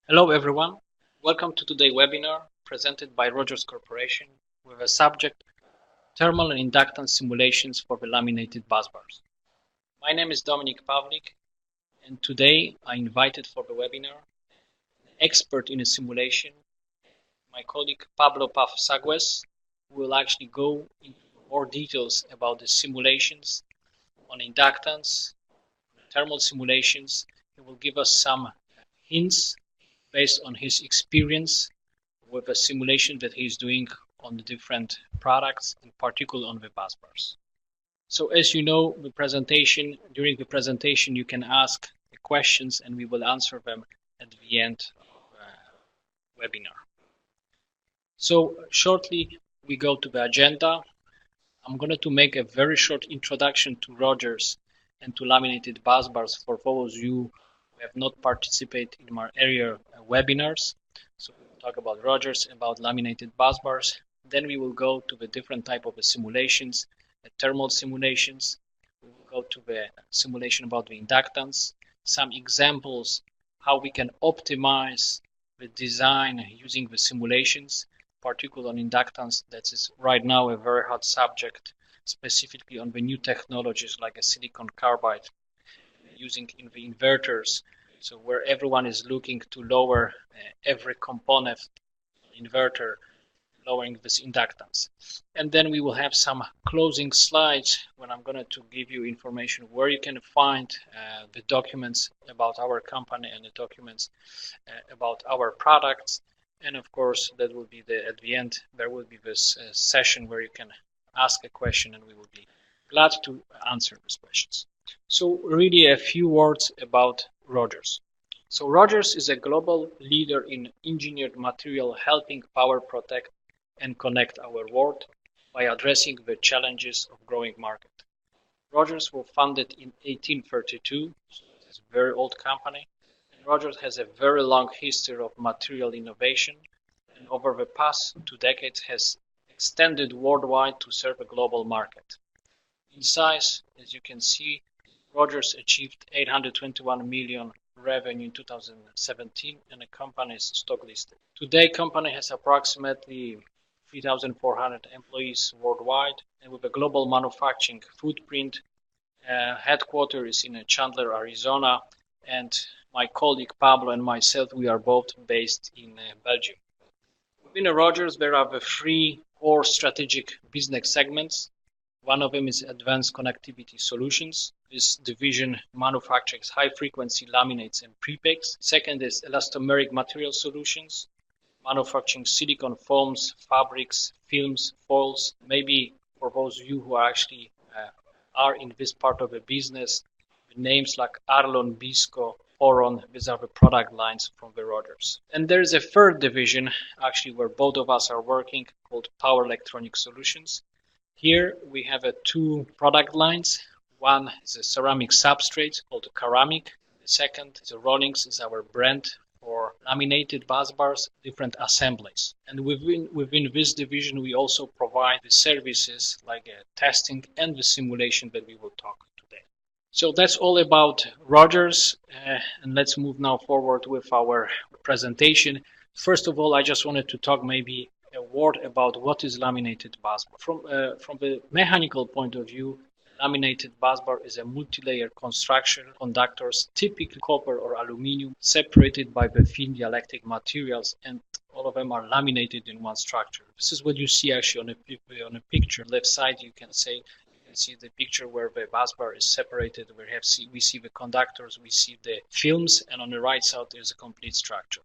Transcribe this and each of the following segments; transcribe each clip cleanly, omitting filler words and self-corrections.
Hello everyone, welcome to today's webinar presented by Rogers Corporation with a subject Thermal and Inductance Simulations for the Laminated Busbars. My name is Dominik Pawlik and today I invited for the webinar an expert in a simulation, my colleague Pablo Paf-Sagües, who will actually go into more details about the simulations on inductance, thermal simulations. He will give us some hints based on his experience with a simulation that he's doing on the different products, in particular on the busbars. So as you know, during the presentation, you can ask the questions and we will answer them at the end of the webinar. So shortly, we go to the agenda. I'm going to make a very short introduction to Rogers and to laminated busbars for those of you who have not participated in my earlier webinars. So we will talk about Rogers, about laminated busbars. Then we will go to the different type of simulations, the thermal simulations. We will go to the simulation about the inductance, some examples how we can optimize the design using the simulations, particularly on inductance. That is right now a very hot subject, specifically on the new technologies like a silicon carbide using in the inverters. So where everyone is looking to lower every component inverter, lowering this inductance. And then we will have some closing slides when I'm going to give you information where you can find the documents about our company and the documents about our products. And of course, that will be at the end, there will be this session where you can ask a question and we will be glad to answer these questions. So really a few words about Rogers. So Rogers is a global leader in engineered material helping power protect and connect our world by addressing the challenges of growing market. Rogers was founded in 1832, so it's a very old company. Rogers has a very long history of material innovation and over the past 2 decades has extended worldwide to serve a global market. In size, as you can see, Rogers achieved 821 million revenue in 2017 and the company is stock listed. Today, company has approximately 3,400 employees worldwide and with a global manufacturing footprint. Headquarters is in Chandler, Arizona, and my colleague Pablo and myself, we are both based in Belgium. Within Rogers, there are the 3 core strategic business segments. One of them is Advanced Connectivity Solutions. This division manufactures high-frequency laminates and prepegs. Second is Elastomeric Material Solutions, manufacturing silicone foams, fabrics, films, foils. Maybe for those of you who actually are in this part of the business, names like Arlon, Bisco, Poron, these are the product lines from the Rogers. And there is a third division, actually, where both of us are working, called Power Electronic Solutions. Here we have 2 product lines. One is a ceramic substrate called ceramic. The second is Rollings, is our brand for laminated busbars, different assemblies. And within this division, we also provide the services like testing and the simulation that we will talk today. So that's all about Rogers, and let's move now forward with our presentation. First of all, I just wanted to talk maybe a word about what is laminated busbar. From the mechanical point of view, laminated busbar is a multi-layer construction conductors, typically copper or aluminum, separated by the thin dielectric materials, and all of them are laminated in one structure. This is what you see actually on a picture. Left side, you can see the picture where the busbar is separated. We see the conductors, we see the films, and on the right side there's a complete structure.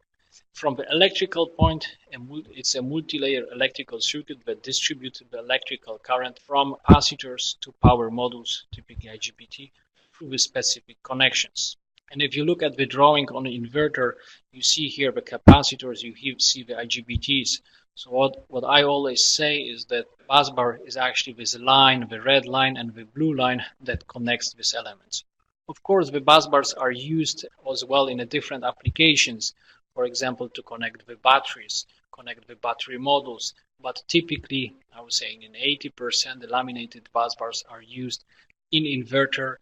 From the electrical point, it's a multi-layer electrical circuit that distributes the electrical current from capacitors to power modules, typically IGBT, through the specific connections. And if you look at the drawing on the inverter, you see here the capacitors, you see the IGBTs. So what I always say is that busbar is actually this line, the red line and the blue line that connects these elements. Of course, the busbars are used as well in different applications, for example, to connect the batteries, connect the battery modules, but typically, I would say in 80%, the laminated busbars are used in inverter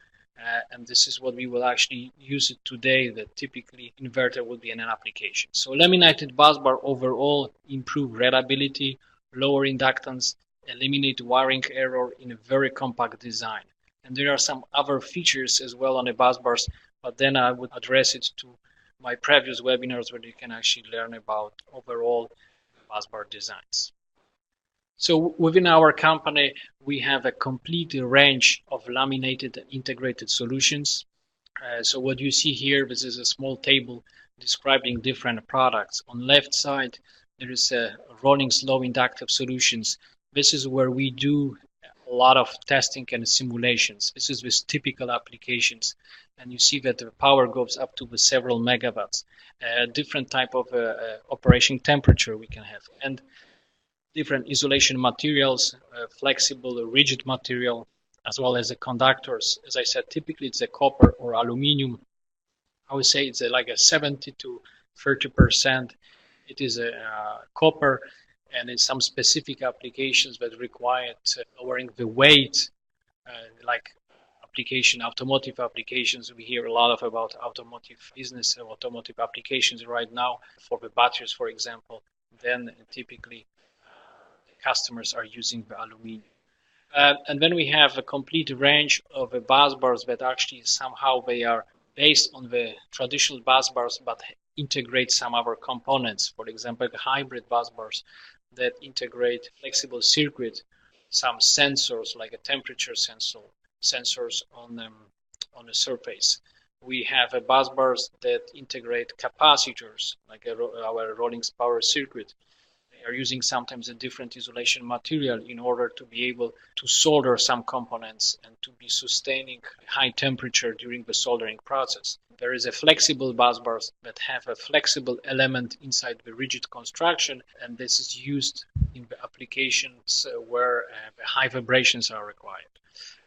and this is what we will actually use it today, that typically inverter would be in an application. So laminated busbar overall improve reliability, lower inductance, eliminate wiring error in a very compact design. And there are some other features as well on the busbars, but then I would address it to my previous webinars where you can actually learn about overall busbar designs. So within our company, we have a complete range of laminated integrated solutions. So what you see here, this is a small table describing different products. On left side, there is a rolling slow inductive solutions. This is where we do a lot of testing and simulations. This is with typical applications. And you see that the power goes up to the several megawatts. Different type of operation temperature we can have. And different isolation materials, flexible, rigid material, as well as the conductors. As I said, typically it's a copper or aluminum. I would say it's like a 70 to 30%. It is a copper, and in some specific applications that require lowering the weight, like automotive applications. We hear a lot about automotive business, automotive applications right now for the batteries, for example. Then typically customers are using the aluminum. And then we have a complete range of busbars that actually somehow they are based on the traditional busbars but integrate some other components. For example, hybrid busbars that integrate flexible circuit, some sensors like a temperature sensors on the surface. We have busbars that integrate capacitors like our rolling power circuit. Are using sometimes a different isolation material in order to be able to solder some components and to be sustaining high temperature during the soldering process. There is a flexible busbars that have a flexible element inside the rigid construction, and this is used in the applications where high vibrations are required.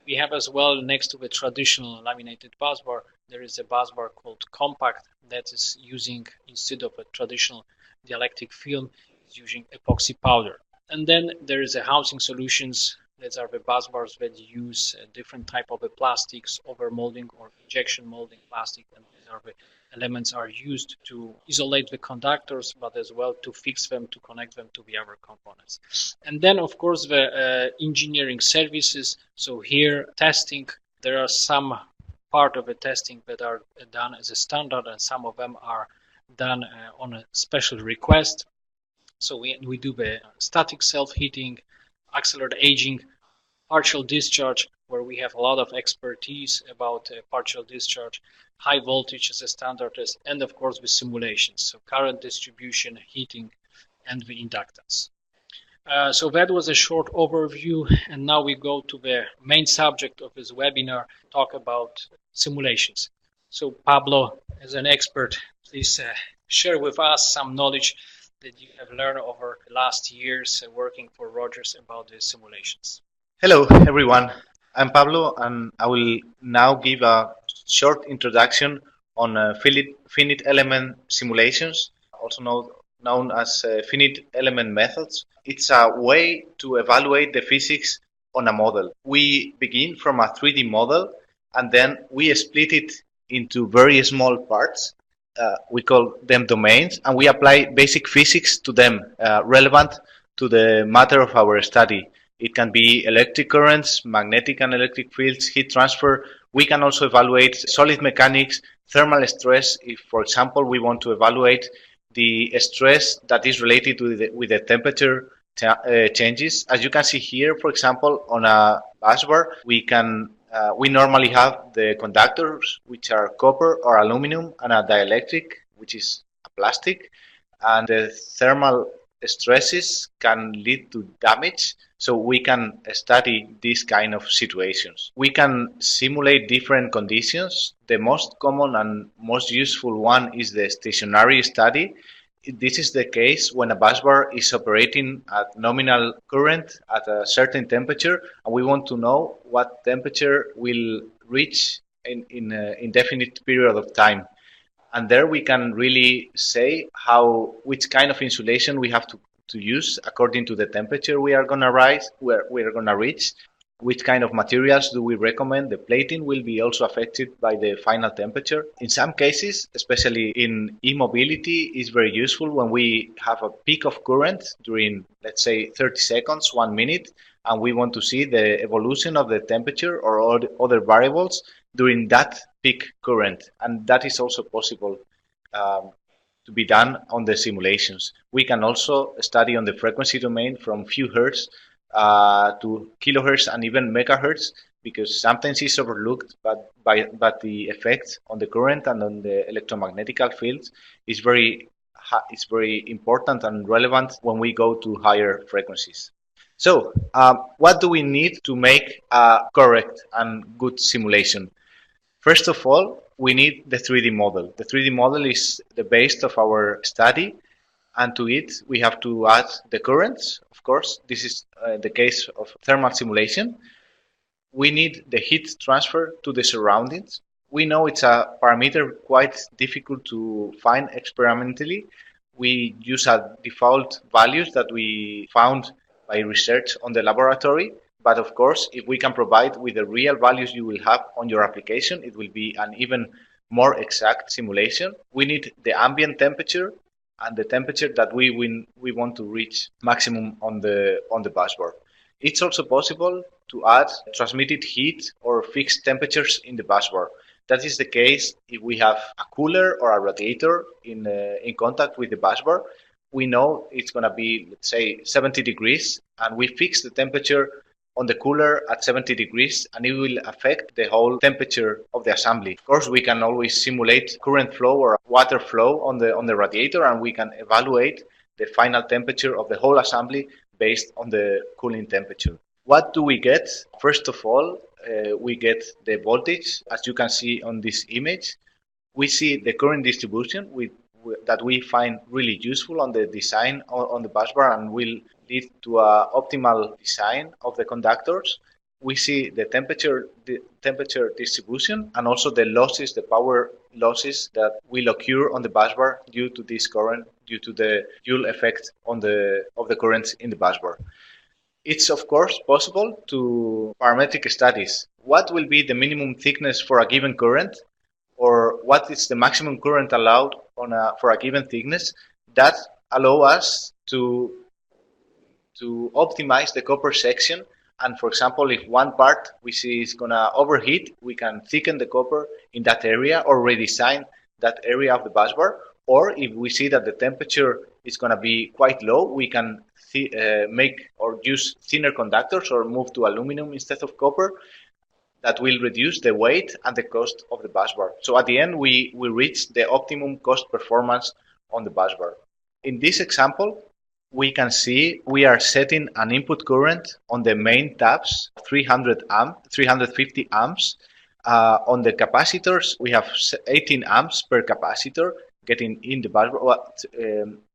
We have as well, next to the traditional laminated busbar, there is a busbar called compact that is using, instead of a traditional dielectric film, using epoxy powder. And then there is a housing solutions that are the busbars that use different type of plastics, over molding or injection molding plastic, and these are the elements are used to isolate the conductors, but as well to fix them, to connect them to the other components. And then of course the engineering services. So here testing, there are some part of the testing that are done as a standard, and some of them are done on a special request. So we do the static self-heating, accelerated aging, partial discharge, where we have a lot of expertise about partial discharge, high voltage as a standard test, and of course with simulations, so current distribution, heating, and the inductance. So that was a short overview, and now we go to the main subject of this webinar, talk about simulations. So Pablo, as an expert, please share with us some knowledge that you have learned over the last years working for Rogers about the simulations. Hello, everyone. I'm Pablo, and I will now give a short introduction on finite element simulations, also known as finite element methods. It's a way to evaluate the physics on a model. We begin from a 3D model, and then we split it into very small parts. We call them domains, and we apply basic physics to them relevant to the matter of our study. It can be electric currents, magnetic and electric fields, heat transfer. We can also evaluate solid mechanics, thermal stress. If, for example, we want to evaluate the stress that is related with the temperature changes. As you can see here, for example, on a busbar, we normally have the conductors, which are copper or aluminum, and a dielectric, which is a plastic. And the thermal stresses can lead to damage, so we can study these kind of situations. We can simulate different conditions. The most common and most useful one is the stationary study. This is the case when a busbar is operating at nominal current at a certain temperature, and we want to know what temperature will reach in an indefinite period of time. And there we can really say which kind of insulation we have to use according to the temperature we are going to reach. which kind of materials do we recommend. The plating will be also affected by the final temperature. In some cases, especially in e-mobility, it's very useful when we have a peak of current during, let's say, 30 seconds, 1 minute, and we want to see the evolution of the temperature or other variables during that peak current. And that is also possible to be done on the simulations. We can also study on the frequency domain from few hertz to kilohertz and even megahertz, because sometimes it's overlooked, but the effect on the current and on the electromagnetical fields is it's very important and relevant when we go to higher frequencies. So, what do we need to make a correct and good simulation? First of all, we need the 3D model. The 3D model is the base of our study, and to it we have to add the currents. Of course, this is the case of thermal simulation. We need the heat transfer to the surroundings. We know it's a parameter quite difficult to find experimentally. We use a default values that we found by research on the laboratory. But of course, if we can provide with the real values you will have on your application, it will be an even more exact simulation. We need the ambient temperature and the temperature that we want to reach maximum on the busbar. It's also possible to add transmitted heat or fixed temperatures in the busbar. That is the case if we have a cooler or a radiator in contact with the busbar. We know it's going to be, let's say, 70 degrees, and we fix the temperature on the cooler at 70 degrees, and it will affect the whole temperature of the assembly. Of course, we can always simulate current flow or water flow on the radiator, and we can evaluate the final temperature of the whole assembly based on the cooling temperature. What do we get? First of all, we get the voltage, as you can see on this image. We see the current distribution that we find really useful on the design on the busbar and will lead to an optimal design of the conductors. We see the temperature distribution and also the losses, the power losses that will occur on the busbar due to this current, due to the Joule effect of the currents in the busbar. It's of course possible to parametric studies. What will be the minimum thickness for a given current, or what is the maximum current allowed for a given thickness? That allow us to optimize the copper section. And for example, if one part we see is going to overheat, we can thicken the copper in that area or redesign that area of the busbar. Or if we see that the temperature is going to be quite low, we can make or use thinner conductors or move to aluminum instead of copper. That will reduce the weight and the cost of the busbar. So at the end, we reach the optimum cost performance on the busbar. In this example, we can see we are setting an input current on the main tabs, 350 amps. On the capacitors, we have 18 amps per capacitor getting in the busbar,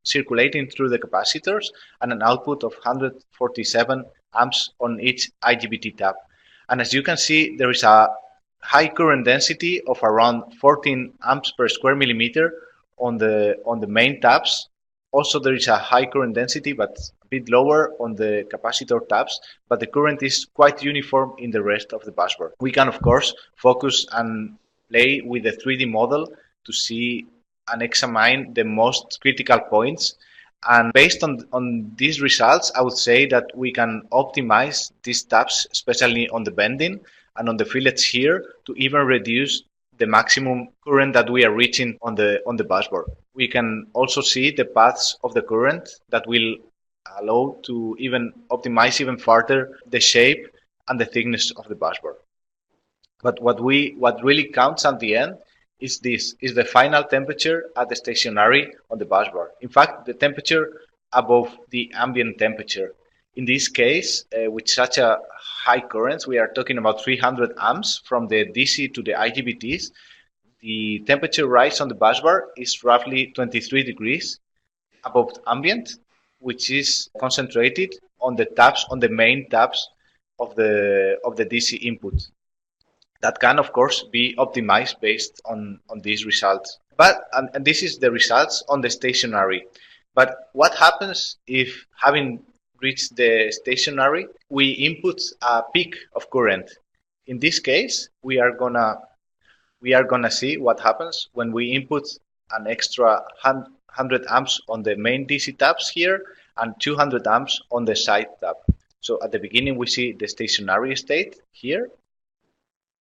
circulating through the capacitors, and an output of 147 amps on each IGBT tab. And as you can see, there is a high current density of around 14 amps per square millimeter on the main tabs. Also, there is a high current density, but a bit lower on the capacitor tabs, but the current is quite uniform in the rest of the busbar. We can, of course, focus and play with the 3D model to see and examine the most critical points. And based on these results, I would say that we can optimize these tabs, especially on the bending and on the fillets here, to even reduce the maximum current that we are reaching on the busbar. We can also see the paths of the current that will allow to even optimize even further the shape and the thickness of the busbar. But what really counts at the end is the final temperature at the stationary on the busbar. In fact, the temperature above the ambient temperature. In this case, with such a high currents, we are talking about 300 amps from the DC to the IGBTs. The temperature rise on the busbar is roughly 23 degrees above ambient, which is concentrated on the tabs, on the main tabs of the DC input. That can, of course, be optimized based on these results. And this is the results on the stationary. But what happens if, having reach the stationary, we input a peak of current. In this case, we are gonna see what happens when we input an extra 100 amps on the main DC taps here and 200 amps on the side tap. So at the beginning we see the stationary state here,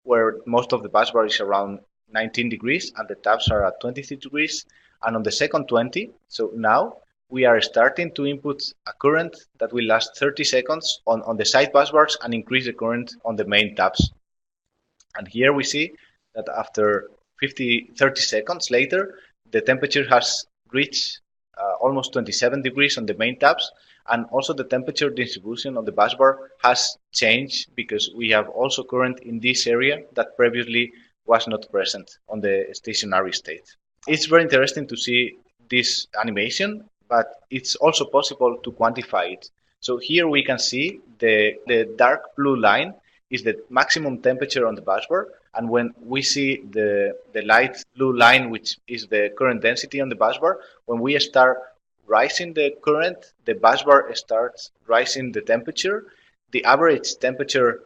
where most of the bus bar is around 19 degrees and the taps are at 23 degrees. And on the second 20, so now we are starting to input a current that will last 30 seconds on the side bus bars and increase the current on the main taps. And here we see that after 30 seconds later, the temperature has reached almost 27 degrees on the main taps, and also the temperature distribution of the bus bar has changed because we have also current in this area that previously was not present on the stationary state. It's very interesting to see this animation, but it's also possible to quantify it. So here we can see the dark blue line is the maximum temperature on the busbar, and when we see the light blue line, which is the current density on the busbar, when we start rising the current, the busbar starts rising the temperature. The average temperature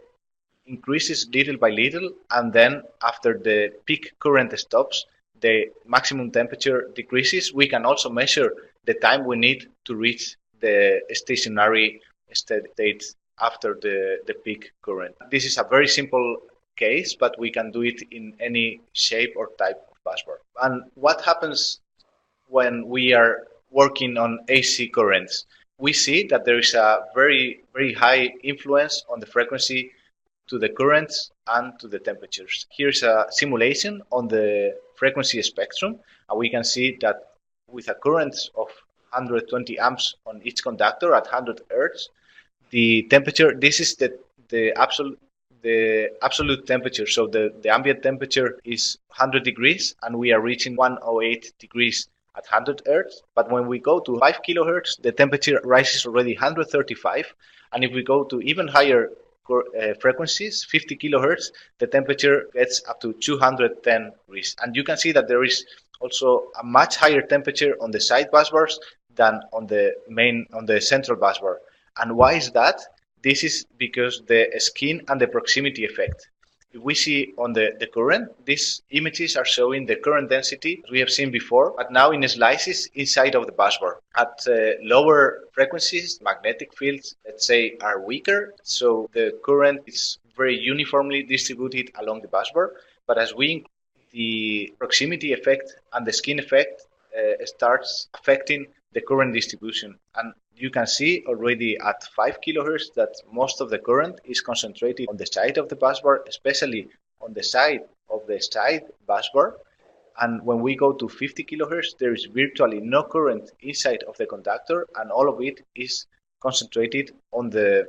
increases little by little, and then after the peak current stops, the maximum temperature decreases. We can also measure the time we need to reach the stationary state after the peak current. This is a very simple case, but we can do it in any shape or type of busbar. And what happens when we are working on AC currents? We see that there is a very, very high influence on the frequency to the currents and to the temperatures. Here's a simulation on the frequency spectrum, and we can see that with a current of 120 amps on each conductor at 100 hertz, the temperature, this is the absolute temperature. So the ambient temperature is 100 degrees, and we are reaching 108 degrees at 100 hertz. But when we go to 5 kilohertz, the temperature rises already 135. And if we go to even higher frequencies, 50 kilohertz, the temperature gets up to 210 degrees. And you can see that there is also a much higher temperature on the side busbars than on the central busbar. And why is that? This is because the skin and the proximity effect. If we see on the current, these images are showing the current density we have seen before, but now in slices inside of the busbar. At lower frequencies, magnetic fields, let's say, are weaker, so the current is very uniformly distributed along the busbar. But as we increase the proximity effect and the skin effect starts affecting the current distribution. And you can see already at 5 kilohertz that most of the current is concentrated on the side of the busbar, especially on the side of the side busbar. And when we go to 50 kilohertz, there is virtually no current inside of the conductor, and all of it is concentrated on the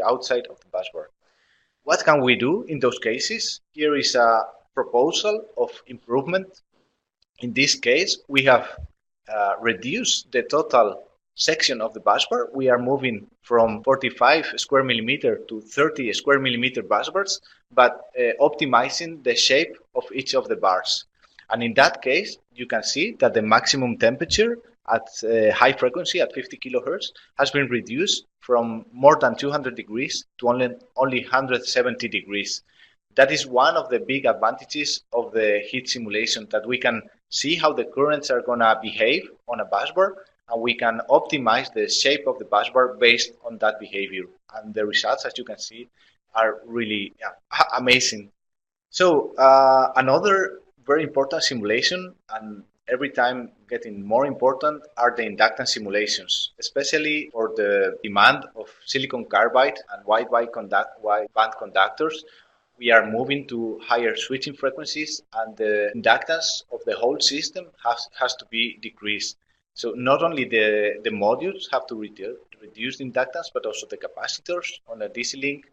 outside of the busbar. What can we do in those cases? Here is a proposal of improvement. In this case, we have reduced the total section of the busbar. We are moving from 45 square millimeter to 30 square millimeter busbars, but optimizing the shape of each of the bars. And in that case, you can see that the maximum temperature at high frequency at 50 kilohertz has been reduced from more than 200 degrees to only 170 degrees. That is one of the big advantages of the heat simulation, that we can see how the currents are going to behave on a busbar, and we can optimize the shape of the busbar based on that behavior. And the results, as you can see, are really amazing. So another very important simulation, and every time getting more important, are the inductance simulations, especially for the demand of silicon carbide and wide band conductors. We are moving to higher switching frequencies, and the inductance of the whole system has to be decreased. So not only the modules have to reduce the inductance, but also the capacitors on the DC link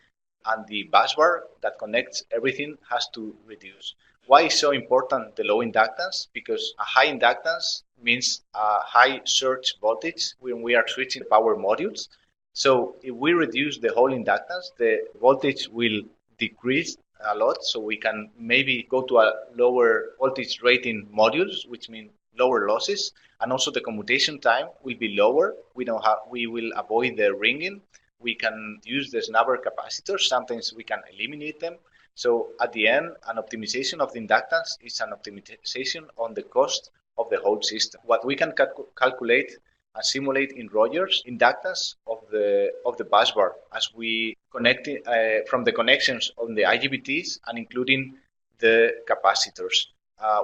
and the busbar that connects everything has to reduce. Why is so important the low inductance? Because a high inductance means a high surge voltage when we are switching power modules. So if we reduce the whole inductance, the voltage will decrease a lot, so we can maybe go to a lower voltage rating modules, which means lower losses, and also the commutation time will be lower. We will avoid the ringing. We can use the snubber capacitors. Sometimes we can eliminate them. So at the end, an optimization of the inductance is an optimization on the cost of the whole system. What we can calculate and simulate in Rogers inductance of the busbar as we connect it, from the connections on the IGBTs and including the capacitors.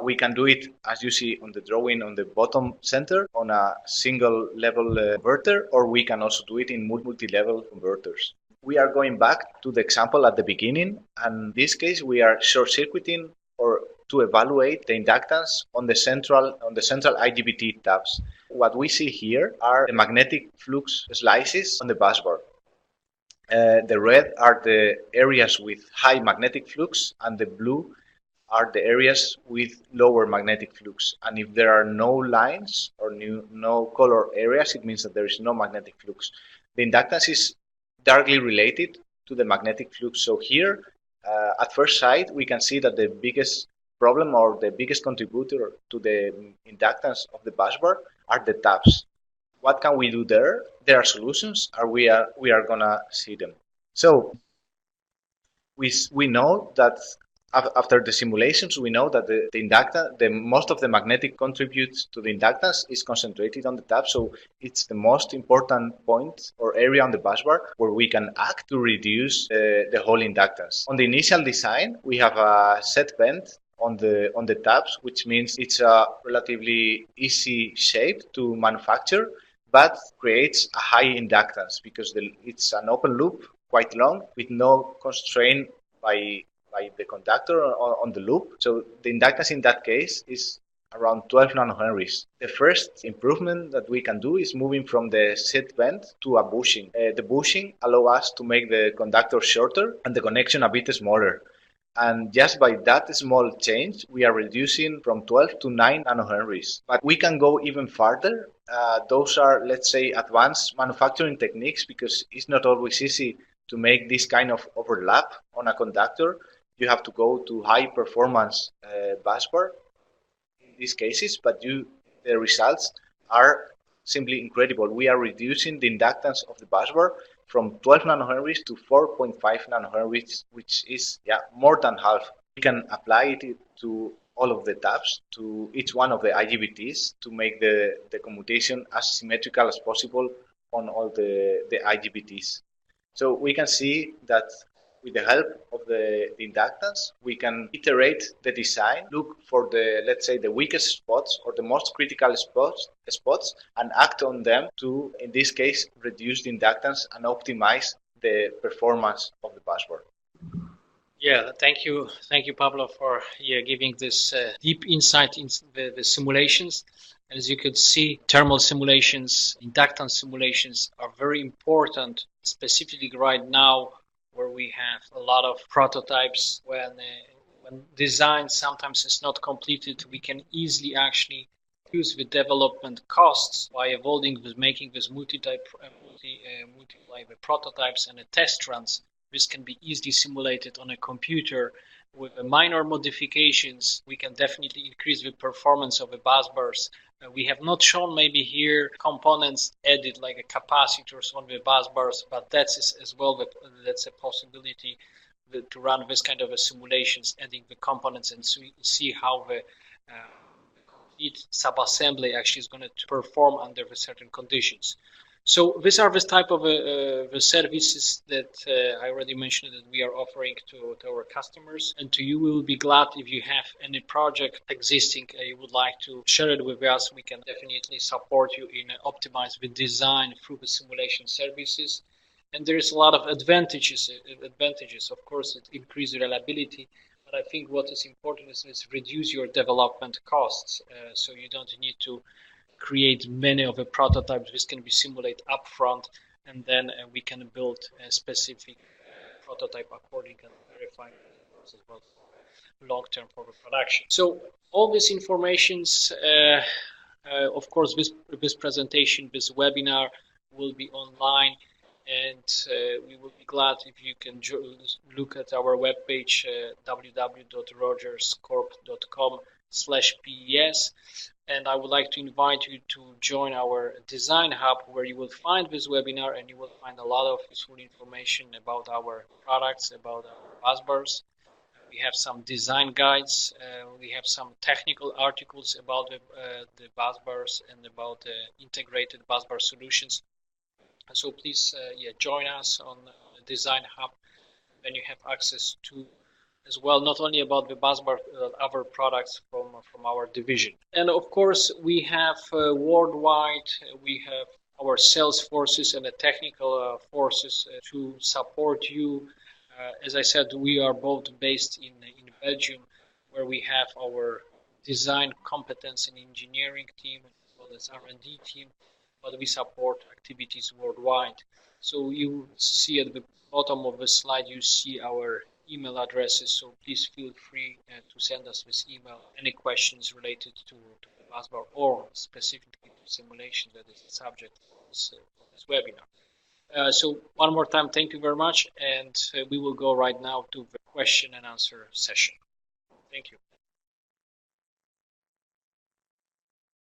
We can do it as you see on the drawing on the bottom center on a single level converter, or we can also do it in multi-level converters. We are going back to the example at the beginning, and in this case we are short-circuiting or to evaluate the inductance on the central IGBT tabs. What we see here are the magnetic flux slices on the busbar. The red are the areas with high magnetic flux, and the blue are the areas with lower magnetic flux. And if there are no lines or no color areas, it means that there is no magnetic flux. The inductance is directly related to the magnetic flux. So here, at first sight, we can see that the biggest problem or the biggest contributor to the inductance of the busbar are the tabs. What can we do there? There are solutions, and we are gonna see them. So we know that after the simulations, we know that the inductance, most of the magnetic contributes to the inductance is concentrated on the tab. So it's the most important point or area on the busbar where we can act to reduce the whole inductance. On the initial design, we have a set bend on the tabs, which means it's a relatively easy shape to manufacture, but creates a high inductance because it's an open loop, quite long, with no constraint by the conductor on the loop. So the inductance in that case is around 12 nanohenries. The first improvement that we can do is moving from the set bend to a bushing. The bushing allows us to make the conductor shorter and the connection a bit smaller. And just by that small change, we are reducing from 12 to 9 nanohenries. But we can go even further. Those are, let's say, advanced manufacturing techniques because it's not always easy to make this kind of overlap on a conductor. You have to go to high performance busbar in these cases, but the results are simply incredible. We are reducing the inductance of the busbar from 12 nanohenries to 4.5 nanohenries, which is more than half. We can apply it to all of the tabs, to each one of the IGBTs to make the commutation as symmetrical as possible on all the IGBTs. So we can see that with the help of the inductance, we can iterate the design, look for let's say, the weakest spots or the most critical spots, and act on them to, in this case, reduce the inductance and optimize the performance of the busbar. Yeah, thank you, Pablo, for giving this deep insight into the simulations. As you could see, thermal simulations, inductance simulations are very important, specifically right now, where we have a lot of prototypes. When design sometimes is not completed, we can easily actually use the development costs by avoiding with making this multiply the prototypes and the test runs. This can be easily simulated on a computer with minor modifications. We can definitely increase the performance of the busbars. We have not shown maybe here components added like a capacitors on the busbars, but that's as well that's a possibility to run this kind of a simulations, adding the components and see how the complete subassembly actually is going to perform under the certain conditions. So these are this type of the services that I already mentioned that we are offering to our customers, and to you. We will be glad if you have any project existing you would like to share it with us. We can definitely support you in optimize the design through the simulation services. And there is a lot of advantages. Of course, it increases reliability, but I think what is important is reduce your development costs, so you don't need to create many of the prototypes. This can be simulated upfront, and then we can build a specific prototype according and verify as well long term for the production. So all these informations, of course, this presentation, this webinar will be online, and we will be glad if you can look at our webpage www.rogerscorp.com/pes. and I would like to invite you to join our design hub, where you will find this webinar and you will find a lot of useful information about our products, about our busbars. We have some design guides. We have some technical articles about the busbars and about the integrated busbar solutions. So please join us on the design hub, and you have access to as well, not only about the busbar, other products from our division. And of course, we have worldwide, we have our sales forces and the technical forces to support you. As I said, we are both based in Belgium, where we have our design competence and engineering team, as well as R&D team, but we support activities worldwide. So you see at the bottom of the slide, you see our email addresses, so please feel free to send us this email any questions related to the busbar or specifically to simulation, that is the subject of this webinar. So one more time, thank you very much, and we will go right now to the question and answer session. Thank you.